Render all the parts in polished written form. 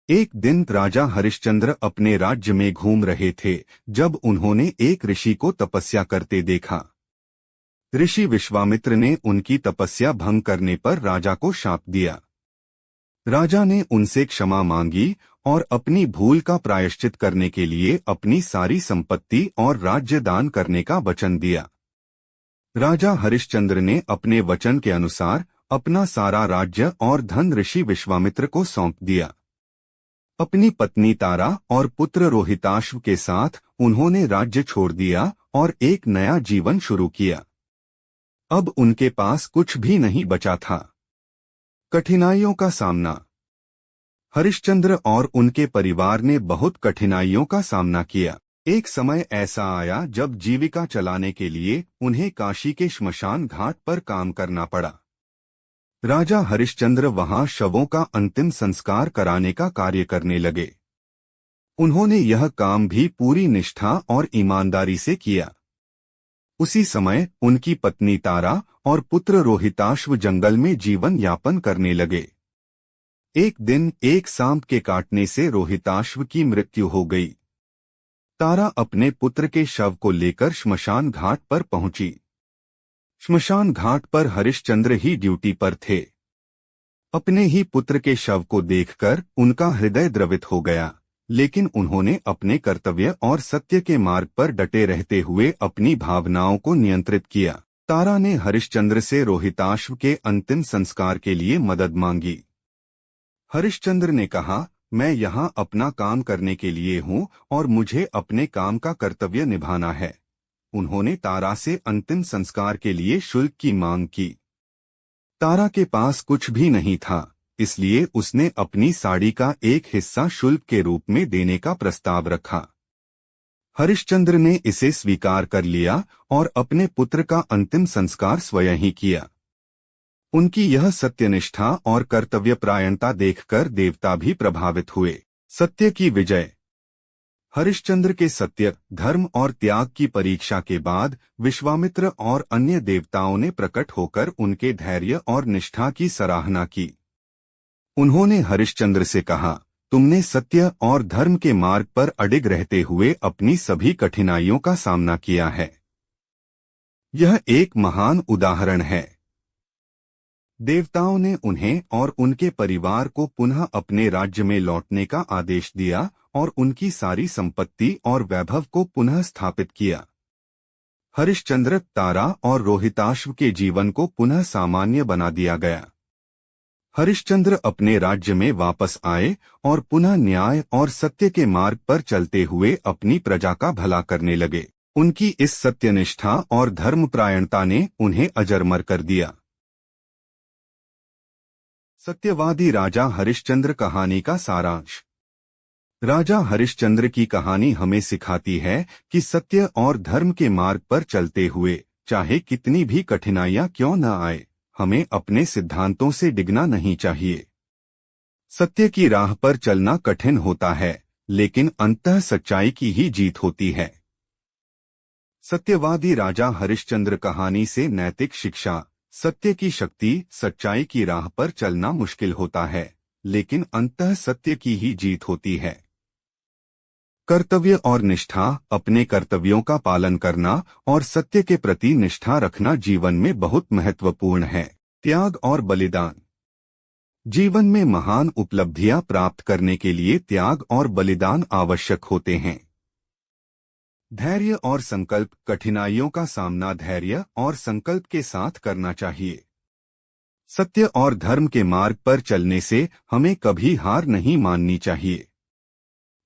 एक दिन राजा हरिश्चंद्र अपने राज्य में घूम रहे थे जब उन्होंने एक ऋषि को तपस्या करते देखा। ऋषि विश्वामित्र ने उनकी तपस्या भंग करने पर राजा को शाप दिया। राजा ने उनसे क्षमा मांगी और अपनी भूल का प्रायश्चित करने के लिए अपनी सारी संपत्ति और राज्य दान करने का वचन दिया। राजा हरिश्चंद्र ने अपने वचन के अनुसार अपना सारा राज्य और धन ऋषि विश्वामित्र को सौंप दिया। अपनी पत्नी तारा और पुत्र रोहिताश्व के साथ उन्होंने राज्य छोड़ दिया और एक नया जीवन शुरू किया। अब उनके पास कुछ भी नहीं बचा था। कठिनाइयों का सामना। हरिश्चंद्र और उनके परिवार ने बहुत कठिनाइयों का सामना किया। एक समय ऐसा आया जब जीविका चलाने के लिए उन्हें काशी के श्मशान घाट पर काम करना पड़ा। राजा हरिश्चंद्र वहां शवों का अंतिम संस्कार कराने का कार्य करने लगे। उन्होंने यह काम भी पूरी निष्ठा और ईमानदारी से किया। उसी समय उनकी पत्नी तारा और पुत्र रोहिताश्व जंगल में जीवन यापन करने लगे। एक दिन एक सांप के काटने से रोहिताश्व की मृत्यु हो गई। तारा अपने पुत्र के शव को लेकर श्मशान घाट पर पहुंची। श्मशान घाट पर हरिश्चंद्र ही ड्यूटी पर थे। अपने ही पुत्र के शव को देखकर उनका हृदय द्रवित हो गया, लेकिन उन्होंने अपने कर्तव्य और सत्य के मार्ग पर डटे रहते हुए अपनी भावनाओं को नियंत्रित किया। तारा ने हरिश्चंद्र से रोहिताश्व के अंतिम संस्कार के लिए मदद मांगी। हरिश्चंद्र ने कहा, मैं यहाँ अपना काम करने के लिए हूँ और मुझे अपने काम का कर्तव्य निभाना है। उन्होंने तारा से अंतिम संस्कार के लिए शुल्क की मांग की। तारा के पास कुछ भी नहीं था, इसलिए उसने अपनी साड़ी का एक हिस्सा शुल्क के रूप में देने का प्रस्ताव रखा। हरिश्चंद्र ने इसे स्वीकार कर लिया और अपने पुत्र का अंतिम संस्कार स्वयं ही किया। उनकी यह सत्यनिष्ठा और कर्तव्यपरायणता देखकर देवता भी प्रभावित हुए। सत्य की विजय। हरिश्चंद्र के सत्य, धर्म और त्याग की परीक्षा के बाद विश्वामित्र और अन्य देवताओं ने प्रकट होकर उनके धैर्य और निष्ठा की सराहना की। उन्होंने हरिश्चंद्र से कहा, तुमने सत्य और धर्म के मार्ग पर अडिग रहते हुए अपनी सभी कठिनाइयों का सामना किया है। यह एक महान उदाहरण है। देवताओं ने उन्हें और उनके परिवार को पुनः अपने राज्य में लौटने का आदेश दिया और उनकी सारी संपत्ति और वैभव को पुनः स्थापित किया। हरिश्चंद्र, तारा और रोहिताश्व के जीवन को पुनः सामान्य बना दिया गया। हरिश्चंद्र अपने राज्य में वापस आए और पुनः न्याय और सत्य के मार्ग पर चलते हुए अपनी प्रजा का भला करने लगे। उनकी इस सत्यनिष्ठा और धर्मपरायणता ने उन्हें अजरमर कर दिया। सत्यवादी राजा हरिश्चंद्र कहानी का सारांश। राजा हरिश्चंद्र की कहानी हमें सिखाती है कि सत्य और धर्म के मार्ग पर चलते हुए चाहे कितनी भी कठिनाइयां क्यों न आए, हमें अपने सिद्धांतों से डिगना नहीं चाहिए। सत्य की राह पर चलना कठिन होता है, लेकिन अंततः सच्चाई की ही जीत होती है। सत्यवादी राजा हरिश्चंद्र कहानी से नैतिक शिक्षा। सत्य की शक्ति। सच्चाई की राह पर चलना मुश्किल होता है, लेकिन अंततः सत्य की ही जीत होती है। कर्तव्य और निष्ठा। अपने कर्तव्यों का पालन करना और सत्य के प्रति निष्ठा रखना जीवन में बहुत महत्वपूर्ण है। त्याग और बलिदान। जीवन में महान उपलब्धियां प्राप्त करने के लिए त्याग और बलिदान आवश्यक होते हैं। धैर्य और संकल्प। कठिनाइयों का सामना धैर्य और संकल्प के साथ करना चाहिए। सत्य और धर्म के मार्ग पर चलने से हमें कभी हार नहीं माननी चाहिए।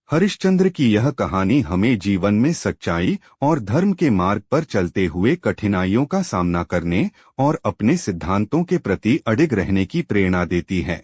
हरिश्चंद्र की यह कहानी हमें जीवन में सच्चाई और धर्म के मार्ग पर चलते हुए कठिनाइयों का सामना करने और अपने सिद्धांतों के प्रति अडिग रहने की प्रेरणा देती है।